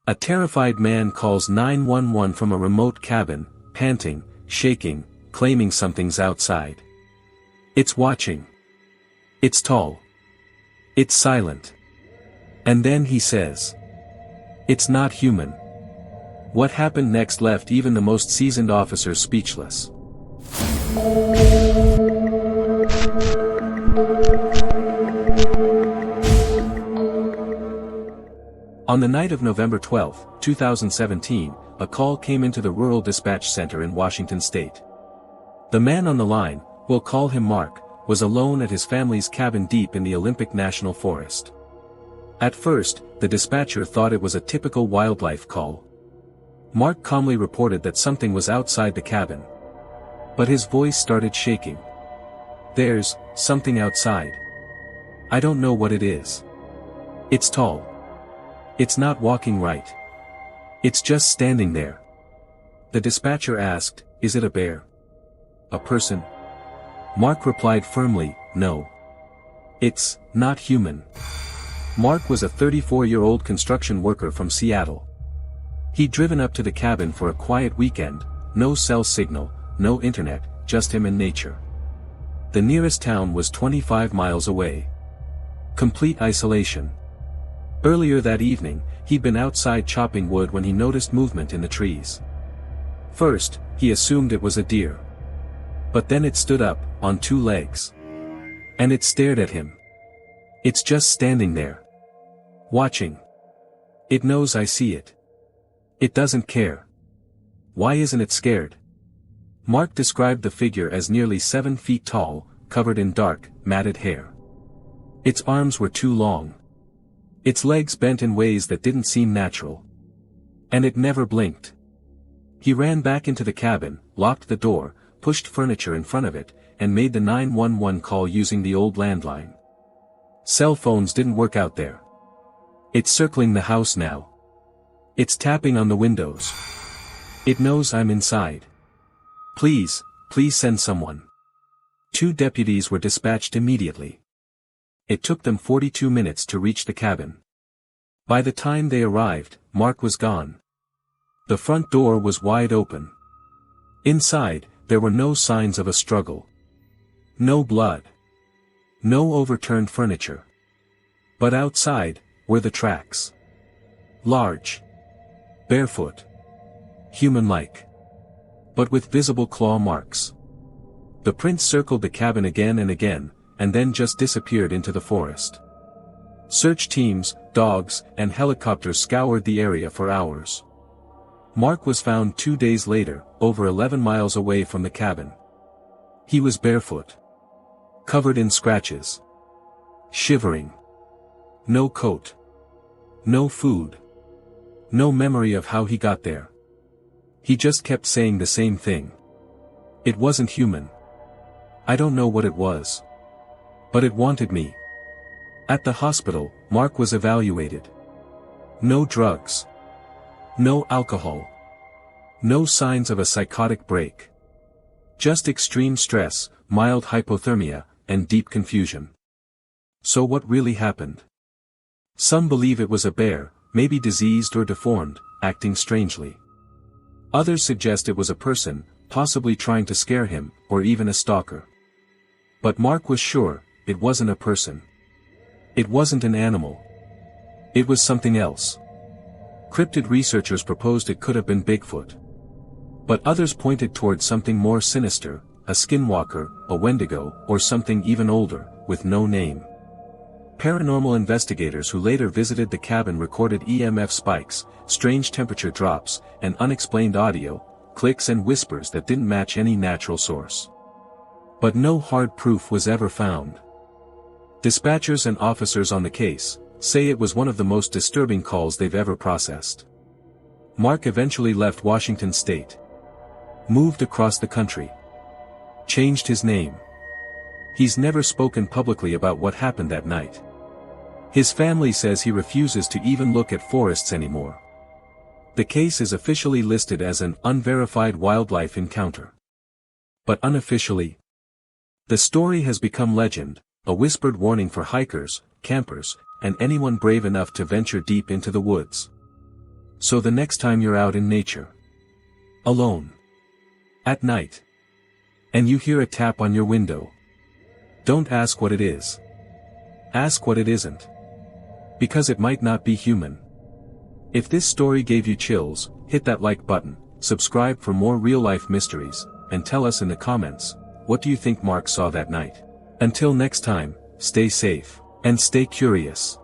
A terrified man calls 911 from a remote cabin, panting, shaking, claiming something's outside. It's watching. It's tall. It's silent. And then he says, "It's not human." What happened next left even the most seasoned officers speechless. On the night of November 12, 2017, a call came into the Rural Dispatch Center in Washington State. The man on the line, we'll call him Mark, was alone at his family's cabin deep in the Olympic National Forest. At first, the dispatcher thought it was a typical wildlife call. Mark calmly reported that something was outside the cabin. But his voice started shaking. "There's something outside. I don't know what it is. It's tall. It's not walking right. It's just standing there." The dispatcher asked, "Is it a bear? A person?" Mark replied firmly, "No. It's not human." Mark was a 34-year-old construction worker from Seattle. He'd driven up to the cabin for a quiet weekend, no cell signal, no internet, just him and nature. The nearest town was 25 miles away. Complete isolation. Earlier that evening, he'd been outside chopping wood when he noticed movement in the trees. First, he assumed it was a deer. But then it stood up, on two legs. And it stared at him. "It's just standing there. Watching. It knows I see it. It doesn't care. Why isn't it scared?" Mark described the figure as nearly 7 feet tall, covered in dark, matted hair. Its arms were too long. Its legs bent in ways that didn't seem natural. And it never blinked. He ran back into the cabin, locked the door, pushed furniture in front of it, and made the 911 call using the old landline. Cell phones didn't work out there. "It's circling the house now. It's tapping on the windows. It knows I'm inside. Please send someone." 2 deputies were dispatched immediately. It took them 42 minutes to reach the cabin. By the time they arrived, Mark was gone. The front door was wide open. Inside, there were no signs of a struggle. No blood. No overturned furniture. But outside, were the tracks. Large. Barefoot. Human-like. But with visible claw marks. The prints circled the cabin again and again, and then just disappeared into the forest. Search teams, dogs, and helicopters scoured the area for hours. Mark was found 2 days later, over 11 miles away from the cabin. He was barefoot. Covered in scratches. Shivering. No coat. No food. No memory of how he got there. He just kept saying the same thing. "It wasn't human. I don't know what it was. But it wanted me." At the hospital, Mark was evaluated. No drugs. No alcohol. No signs of a psychotic break. Just extreme stress, mild hypothermia, and deep confusion. So what really happened? Some believe it was a bear, maybe diseased or deformed, acting strangely. Others suggest it was a person, possibly trying to scare him, or even a stalker. But Mark was sure, it wasn't a person. It wasn't an animal. It was something else. Cryptid researchers proposed it could have been Bigfoot. But others pointed towards something more sinister, a skinwalker, a wendigo, or something even older, with no name. Paranormal investigators who later visited the cabin recorded EMF spikes, strange temperature drops, and unexplained audio, clicks and whispers that didn't match any natural source. But no hard proof was ever found. Dispatchers and officers on the case say it was one of the most disturbing calls they've ever processed. Mark eventually left Washington State. Moved across the country. Changed his name. He's never spoken publicly about what happened that night. His family says he refuses to even look at forests anymore. The case is officially listed as an unverified wildlife encounter. But unofficially, the story has become legend, a whispered warning for hikers, campers, and anyone brave enough to venture deep into the woods. So the next time you're out in nature, alone, at night, and you hear a tap on your window, don't ask what it is. Ask what it isn't. Because it might not be human. If this story gave you chills, hit that like button, subscribe for more real-life mysteries, and tell us in the comments, what do you think Mark saw that night? Until next time, stay safe, and stay curious.